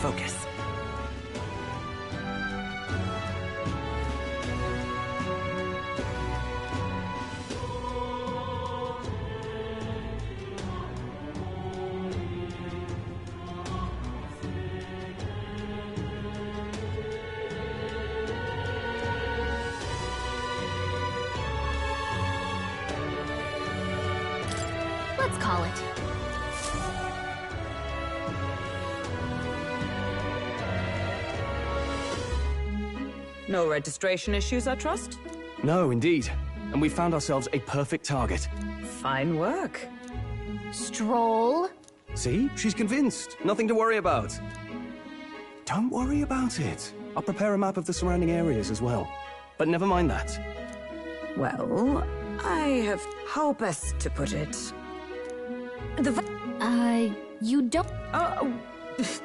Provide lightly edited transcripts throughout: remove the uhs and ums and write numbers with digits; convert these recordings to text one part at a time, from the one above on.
focus. Let's call it. No registration issues, I trust? No, indeed. And we found ourselves a perfect target. Fine work. Stroll. See? She's convinced. Nothing to worry about. Don't worry about it. I'll prepare a map of the surrounding areas as well. But never mind that. Well, I have how best to put it. You don't...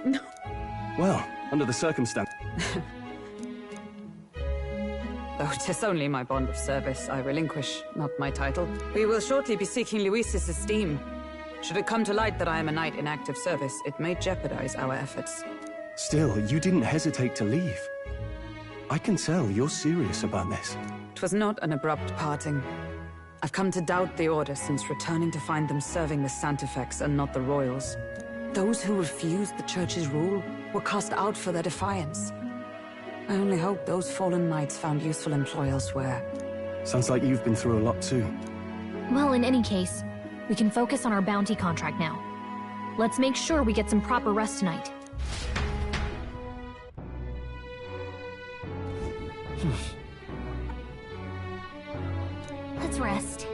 No. Well, under the circumstance... Though 'tis only my bond of service I relinquish, not my title. We will shortly be seeking Luis's esteem. Should it come to light that I am a knight in active service, it may jeopardize our efforts. Still, you didn't hesitate to leave. I can tell you're serious about this. 'Twas not an abrupt parting. I've come to doubt the Order since returning to find them serving the Santifex and not the Royals. Those who refused the Church's rule were cast out for their defiance. I only hope those fallen knights found useful employ elsewhere. Sounds like you've been through a lot too. Well, in any case, we can focus on our bounty contract now. Let's make sure we get some proper rest tonight. Let's rest.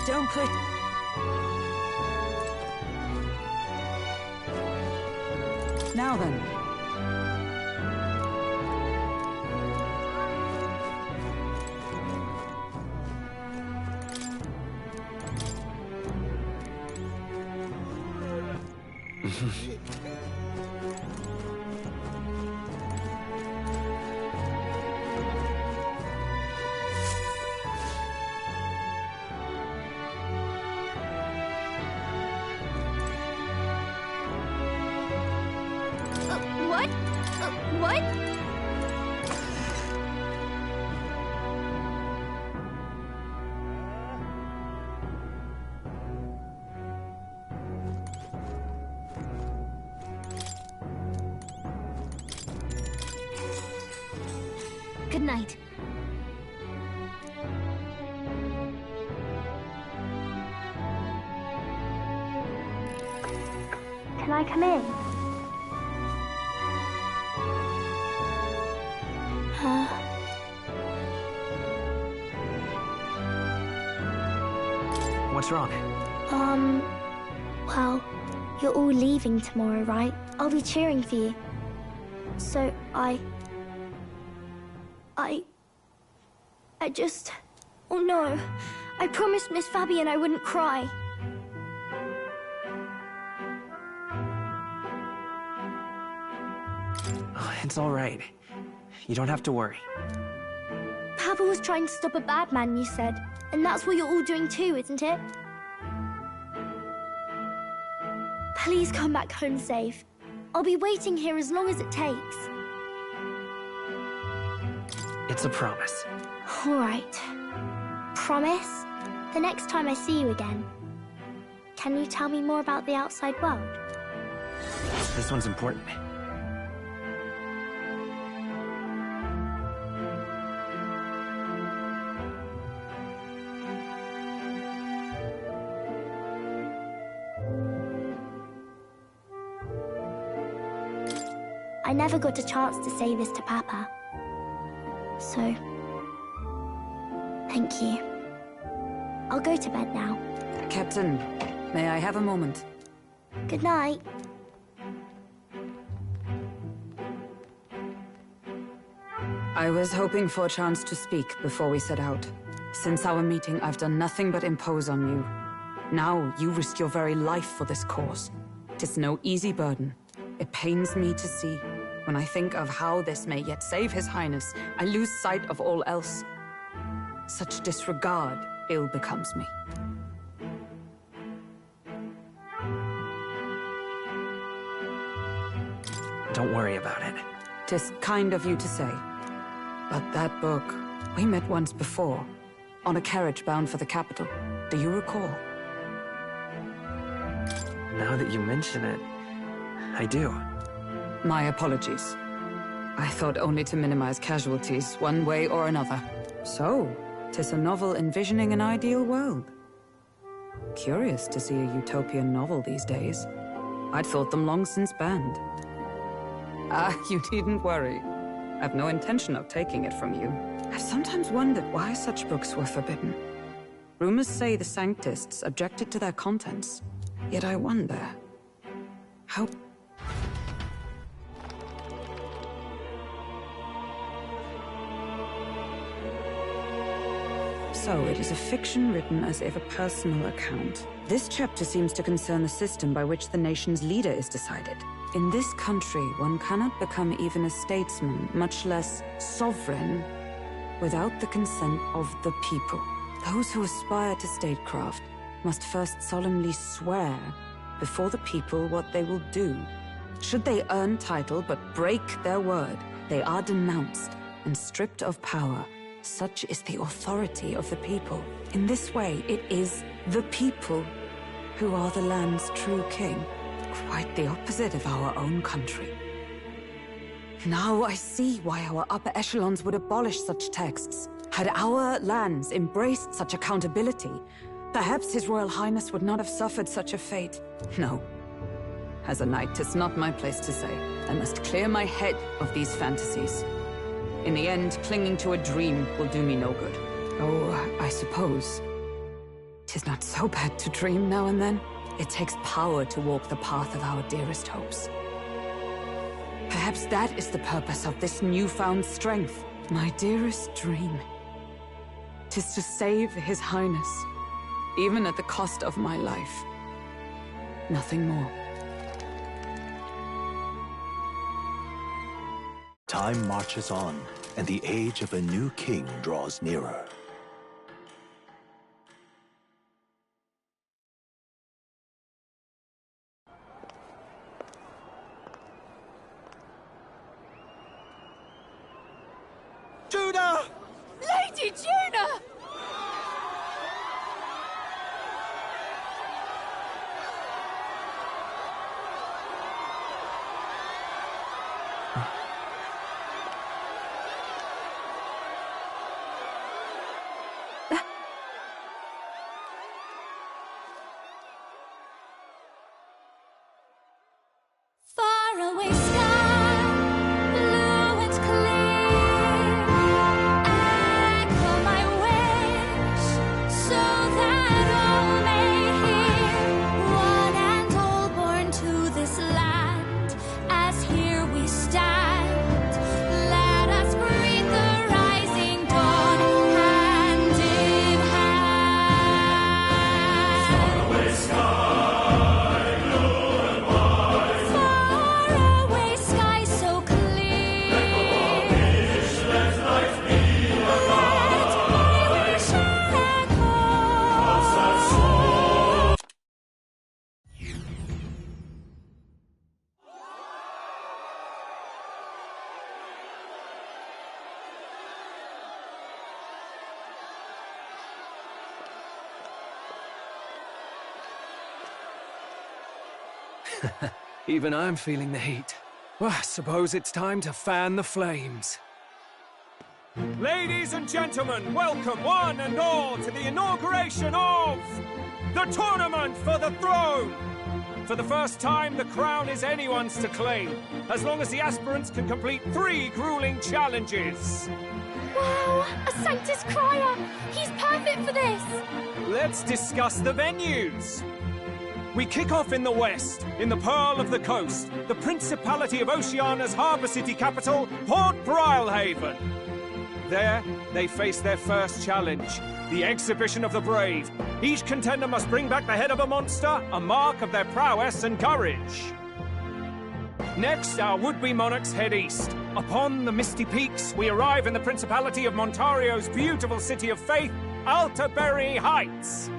Don't put... Now then. What? What? Good night. Can I come in? What's wrong? Well, you're all leaving tomorrow, right? I'll be cheering for you. So, I just... Oh no. I promised Miss Fabian I wouldn't cry. Oh, it's all right. You don't have to worry. Papa was trying to stop a bad man, you said. And that's what you're all doing too, isn't it? Please come back home safe. I'll be waiting here as long as it takes. It's a promise. All right. Promise? The next time I see you again. Can you tell me more about the outside world? This one's important. I never got a chance to say this to Papa. So, thank you. I'll go to bed now. Captain, may I have a moment? Good night. I was hoping for a chance to speak before we set out. Since our meeting, I've done nothing but impose on you. Now, you risk your very life for this cause. 'Tis no easy burden. It pains me to see. When I think of how this may yet save His Highness, I lose sight of all else. Such disregard ill becomes me. Don't worry about it. 'Tis kind of you to say. But that book, we met once before, on a carriage bound for the capital. Do you recall? Now that you mention it, I do. My apologies. I thought only to minimize casualties, one way or another. So, 'tis a novel envisioning an ideal world. Curious to see a utopian novel these days. I'd thought them long since banned. You needn't worry. I've no intention of taking it from you. I've sometimes wondered why such books were forbidden. Rumors say the Sanctists objected to their contents. Yet I wonder... how... So, it is a fiction written as if a personal account. This chapter seems to concern the system by which the nation's leader is decided. In this country, one cannot become even a statesman, much less sovereign, without the consent of the people. Those who aspire to statecraft must first solemnly swear before the people what they will do. Should they earn title but break their word, they are denounced and stripped of power. Such is the authority of the people. In this way, it is the people who are the land's true king. Quite the opposite of our own country. Now I see why our upper echelons would abolish such texts. Had our lands embraced such accountability, perhaps His Royal Highness would not have suffered such a fate. No. As a knight, 'tis not my place to say. I must clear my head of these fantasies. In the end, clinging to a dream will do me no good. Oh, I suppose 'tis not so bad to dream now and then. It takes power to walk the path of our dearest hopes. Perhaps that is the purpose of this newfound strength. My dearest dream. 'Tis to save His Highness, even at the cost of my life. Nothing more. Time marches on, and the age of a new king draws nearer. Judah! Lady Judah! Faraway sky, blue and clear. Echo my wish, so that all may hear. One and all born to this land, as here we stand. Let us greet the rising dawn, hand in hand. Faraway sky. Faraway sky so clear. Let my wish echo. Even I'm feeling the heat. Well, I suppose it's time to fan the flames. Ladies and gentlemen, welcome one and all to the inauguration of the Tournament for the Throne! For the first time, the crown is anyone's to claim, as long as the aspirants can complete 3 grueling challenges. Wow, a Sanctus Crier! He's perfect for this! Let's discuss the venues. We kick off in the west, in the Pearl of the Coast, the Principality of Oceania's harbour city capital, Port Brilehaven. There, they face their first challenge, the Exhibition of the Brave. Each contender must bring back the head of a monster, a mark of their prowess and courage. Next, our would-be monarchs head east. Upon the misty peaks, we arrive in the Principality of Montario's beautiful city of faith, Altaberry Heights.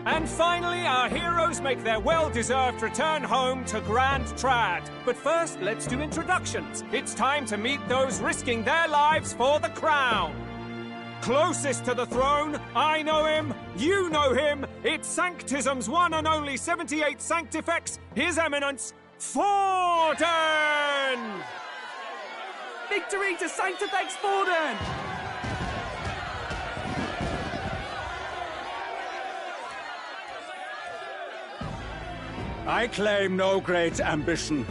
And finally, our heroes make their well-deserved return home to Grand Trad. But first, let's do introductions. It's time to meet those risking their lives for the crown. Closest to the throne, I know him, you know him. It's Sanctism's one and only 78 Sanctifex, His Eminence, Forden! Victory to Sanctifex Forden! I claim no great ambition,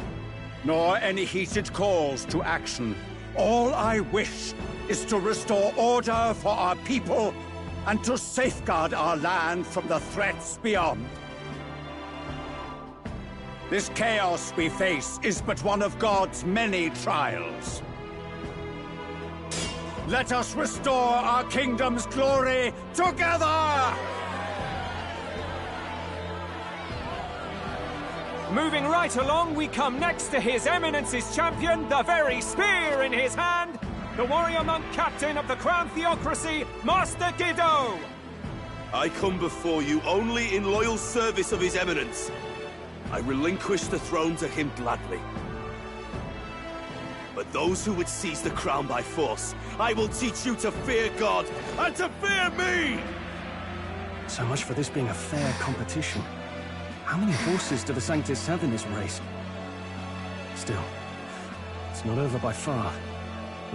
nor any heated calls to action. All I wish is to restore order for our people and to safeguard our land from the threats beyond. This chaos we face is but one of God's many trials. Let us restore our kingdom's glory together! Moving right along, we come next to His Eminence's champion, the very spear in his hand, the warrior monk captain of the Crown Theocracy, Master Guido! I come before you only in loyal service of His Eminence. I relinquish the throne to him gladly. But those who would seize the crown by force, I will teach you to fear God and to fear me! So much for this being a fair competition. How many horses do the Sanctists have in this race? Still, it's not over by far.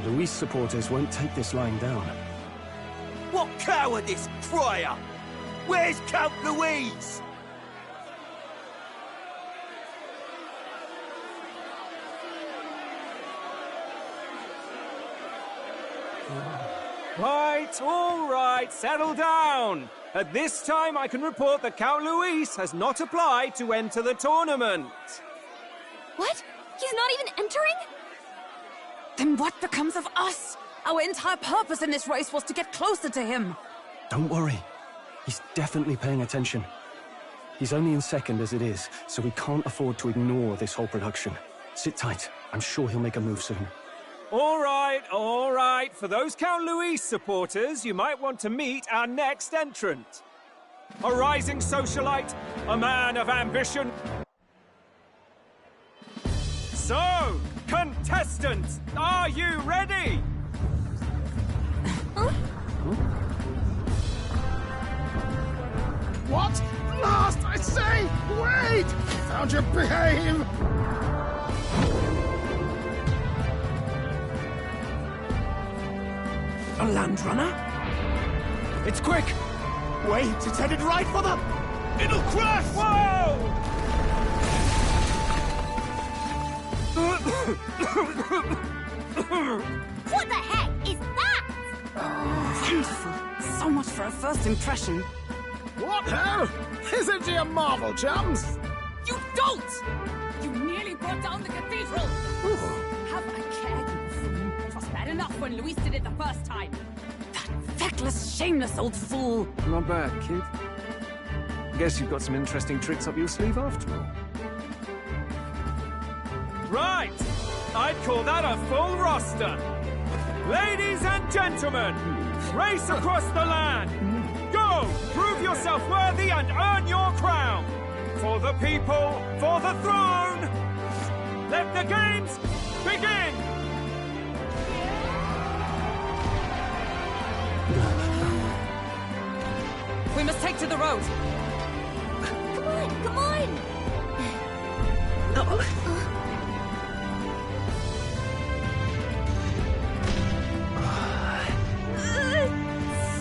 The Luis supporters won't take this lying down. What cowardice, Friar! Where's Count Louise? Right, all right, settle down. At this time, I can report that Count Luis has not applied to enter the tournament. What? He's not even entering? Then what becomes of us? Our entire purpose in this race was to get closer to him. Don't worry. He's definitely paying attention. He's only in second as it is, so we can't afford to ignore this whole production. Sit tight. I'm sure he'll make a move soon. All right, all right. For those Count Luis supporters, you might want to meet our next entrant. A rising socialite, a man of ambition. So, contestants, are you ready? What? Last, I say! Wait! Found your behave! A land runner? It's quick! Wait, it's headed right for them! It'll crash! Whoa! What the heck is that? Wonderful. So much for a first impression. What hell? Isn't he a marvel, chums? You don't! You nearly brought down the cathedral! Have a care, you fool. It was bad enough when Luis did it the first time. That feckless, shameless old fool. Not bad, kid. Guess you've got some interesting tricks up your sleeve after all. Right! I'd call that a full roster. Ladies and gentlemen, race across the land. Go! Prove yourself worthy and earn your crown. For the people, for the throne. Let the games begin! We must take to the road. Come on, come on!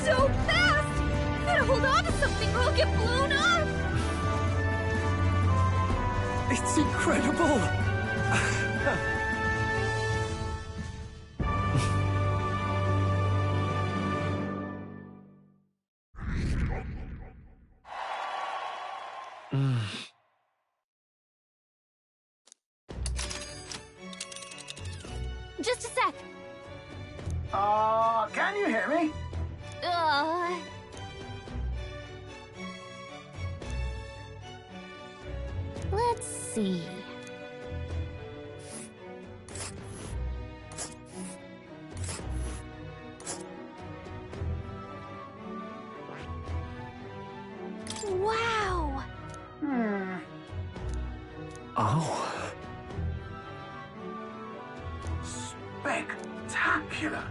So fast! Gotta hold on to something or I'll get blown up! It's incredible! Just a sec. Can you hear me? Let's see. Wow! Oh. Spectacular.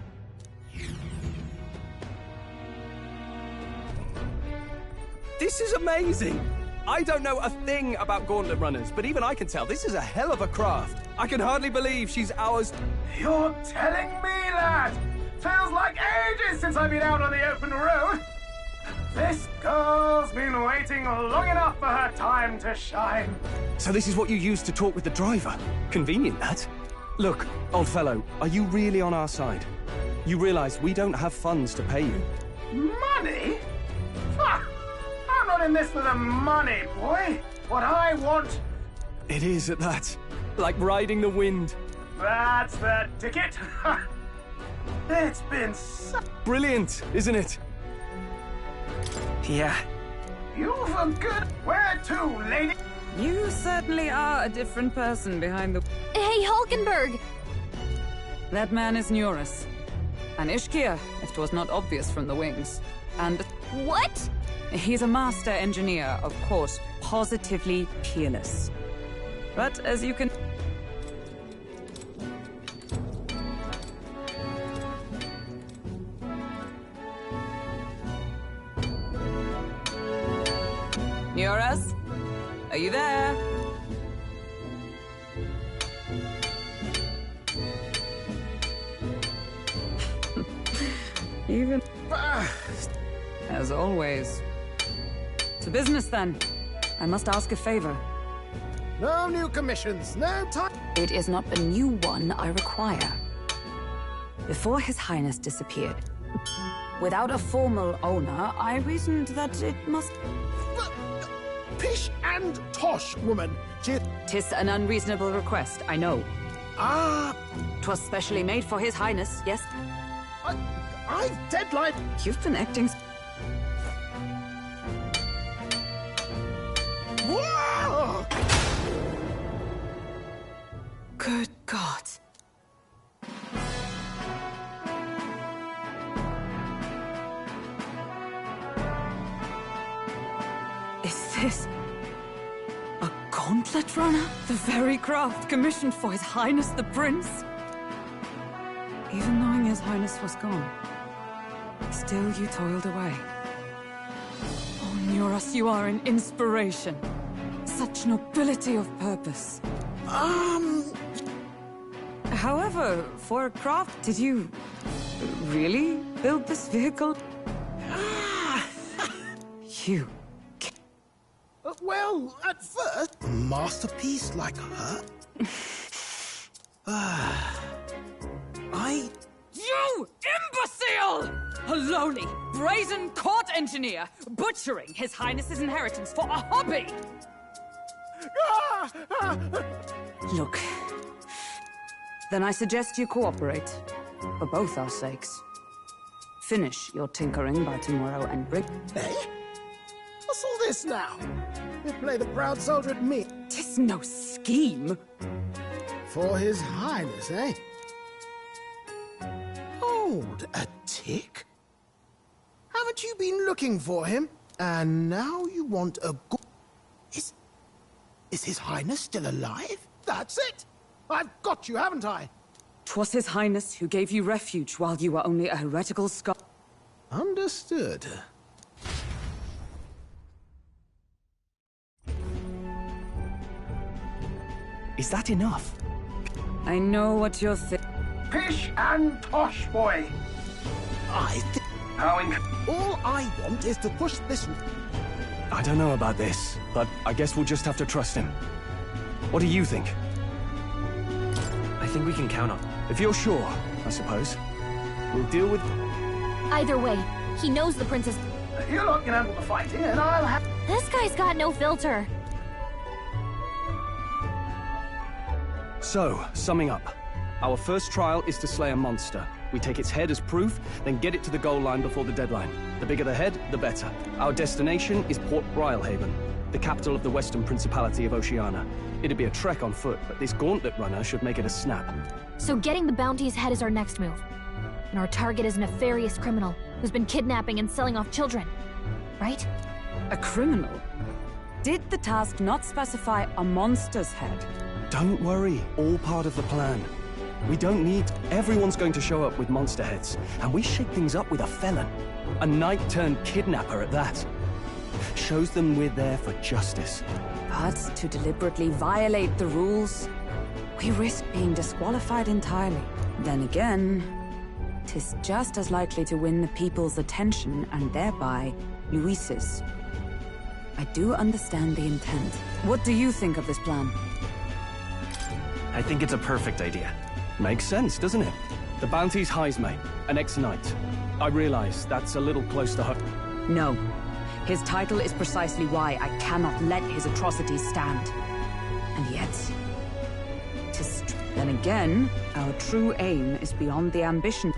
This is amazing! I don't know a thing about gauntlet runners, but even I can tell this is a hell of a craft. I can hardly believe she's ours. You're telling me, lad? Feels like ages since I've been out on the open road. This girl's been waiting long enough for her time to shine. So this is what you used to talk with the driver? Convenient, that. Look, old fellow, are you really on our side? You realize we don't have funds to pay you. Money? Ha! I'm not in this for the money, boy. What I want... It is at that. Like riding the wind. That's the ticket. It's been so... Brilliant, isn't it? Yeah. You've a good... Where to, lady? You certainly are a different person behind the... Hey, Hulkenberg! That man is Neurus. An Ishkia, if 'twas not obvious from the wings. And... What? He's a master engineer, of course, positively peerless. But as you can... Neurus? Are you there? Even... As always. To business, then. I must ask a favor. No new commissions, no time... It is not a new one I require. Before His Highness disappeared, without a formal owner, I reasoned that it must... Pish and tosh, woman. 'Tis an unreasonable request, I know. Ah... 'Twas specially made for His Highness, yes? I've deadline... You've been acting... Whoa! Good God. Is this... a gauntlet runner? The very craft commissioned for His Highness the Prince? Even knowing His Highness was gone, still you toiled away. Oh, Neurus, you are an inspiration. Such nobility of purpose. However, for a craft, did you really build this vehicle? You... Well, at first... A masterpiece like her? You imbecile! A lowly, brazen court engineer butchering His Highness's inheritance for a hobby! Look, then I suggest you cooperate, for both our sakes. Finish your tinkering by tomorrow and bring... Eh? What's all this now? You play the proud soldier at me. 'Tis no scheme. For His Highness, eh? Hold a tick. Haven't you been looking for him? And now you want a Is His Highness still alive? That's it! I've got you, haven't I? 'Twas His Highness who gave you refuge while you were only a heretical scholar. Understood. Is that enough? I know what you're thinking. Pish and tosh, boy. All I want is to push this... I don't know about this, but I guess we'll just have to trust him. What do you think? I think we can count on. If you're sure, I suppose. We'll deal with... Either way, he knows the princess... You lot can handle the fighting, and I'll have... This guy's got no filter. So, summing up. Our first trial is to slay a monster. We take its head as proof, then get it to the goal line before the deadline. The bigger the head, the better. Our destination is Port Brialhaven, the capital of the Western Principality of Oceania. It'd be a trek on foot, but this gauntlet runner should make it a snap. So getting the bounty's head is our next move. And our target is a nefarious criminal who's been kidnapping and selling off children. Right? A criminal? Did the task not specify a monster's head? Don't worry, all part of the plan. We don't need... Everyone's going to show up with monster heads, and we shake things up with a felon. A knight-turned-kidnapper at that. Shows them we're there for justice. But to deliberately violate the rules, we risk being disqualified entirely. Then again, 'tis just as likely to win the people's attention and thereby Luis's. I do understand the intent. What do you think of this plan? I think it's a perfect idea. Makes sense, doesn't it? The bounty's Heismay, an ex-knight. I realize that's a little close to home. No. His title is precisely why I cannot let his atrocities stand. And yet... Then again, our true aim is beyond the ambition.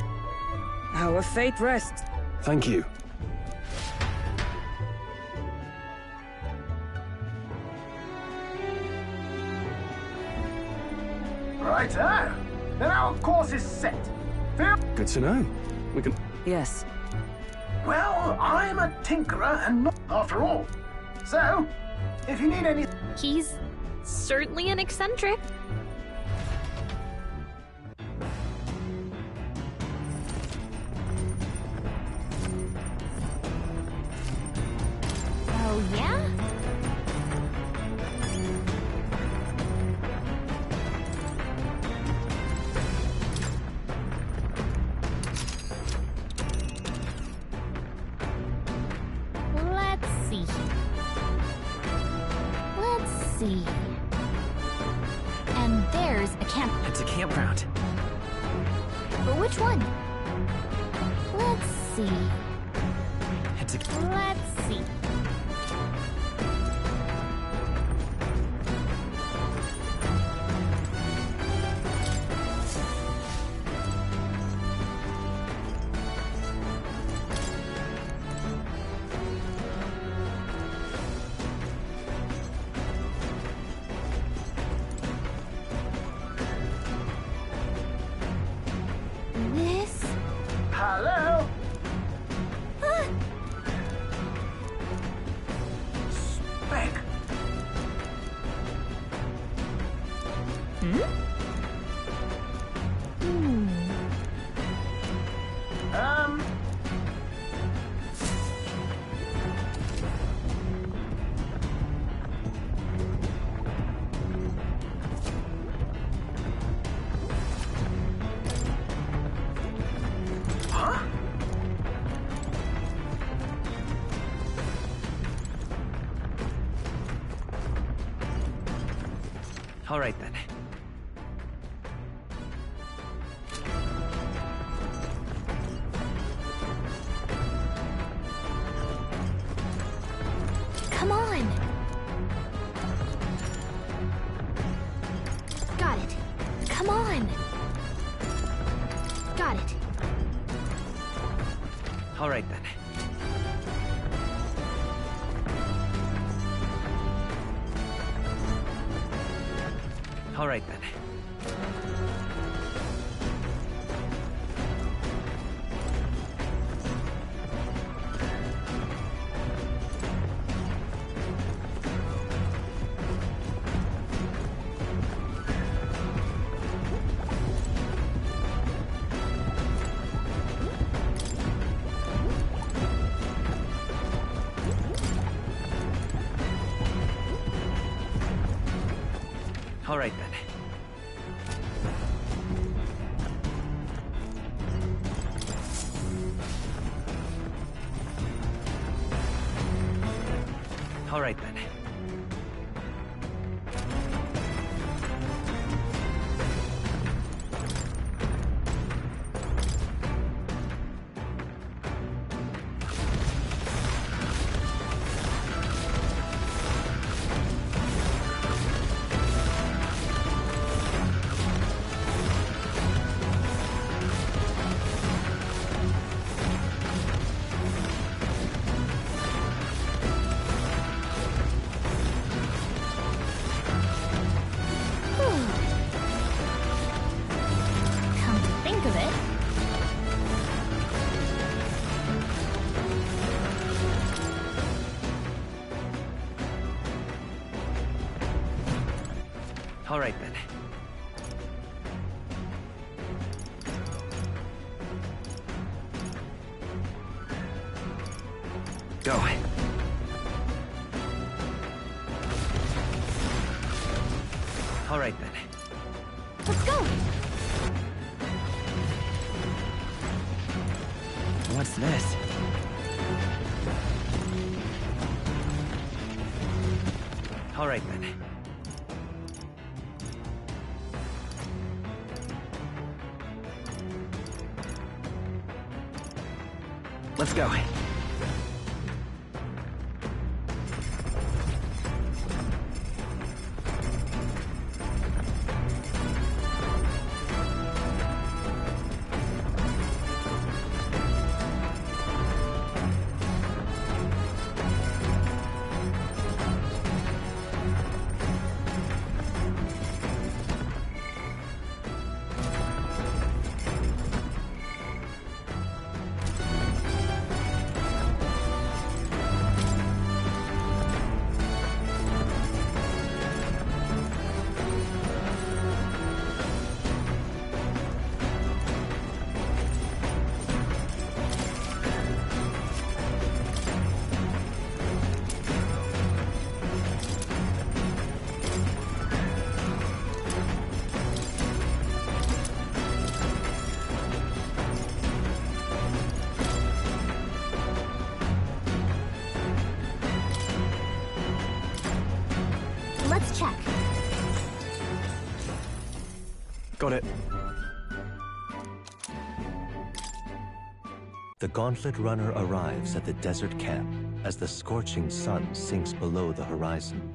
Our fate rests. Thank you. Righto. Then our course is set. Good to know. We can... Yes. Well, I'm a tinkerer and not after all. So, if you need any... He's certainly an eccentric. Oh, yeah? And there's a camp. It's a campground. But which one? Let's see. It's a... Let's see. Hello? Spec. All right, then. Come on. Got it. Come on. Got it. All right, then. All right, then. All right, then. All right, then. All right then. Go. All right then. Let's go! What's this? All right then. Let's go. Let's check. Got it. The Gauntlet Runner arrives at the desert camp as the scorching sun sinks below the horizon,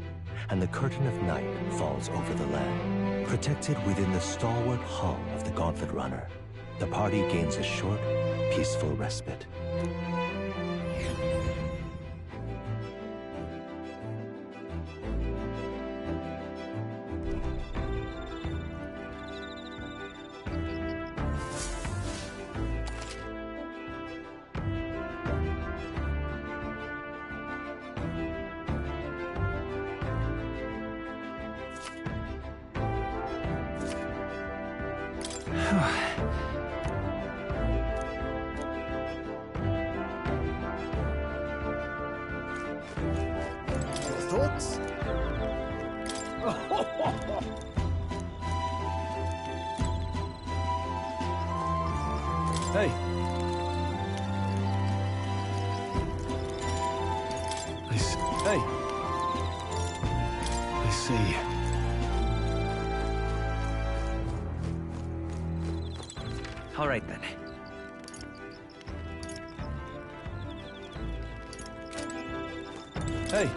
and the curtain of night falls over the land. Protected within the stalwart hull of the Gauntlet Runner, the party gains a short, peaceful respite. Thoughts? Hey. Hey. I see. All right then. Hey.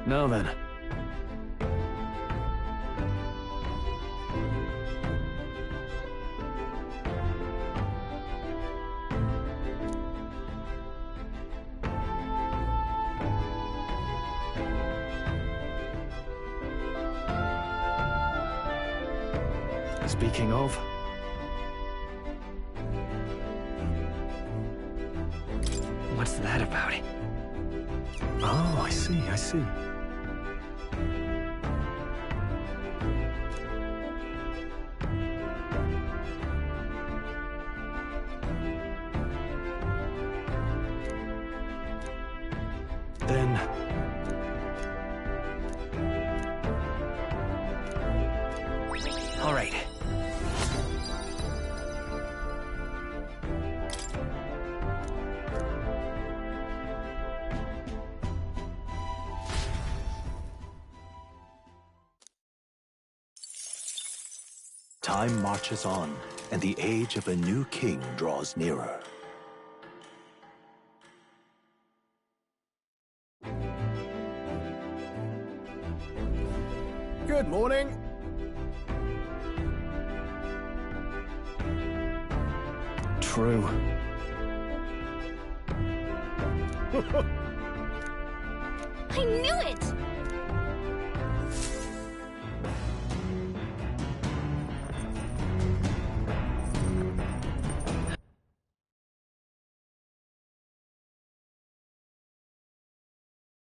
Now then. Speaking of... What's that about? Oh, I see, I see. Then... All right. Time marches on, and the age of a new king draws nearer. Good morning. True. I knew it!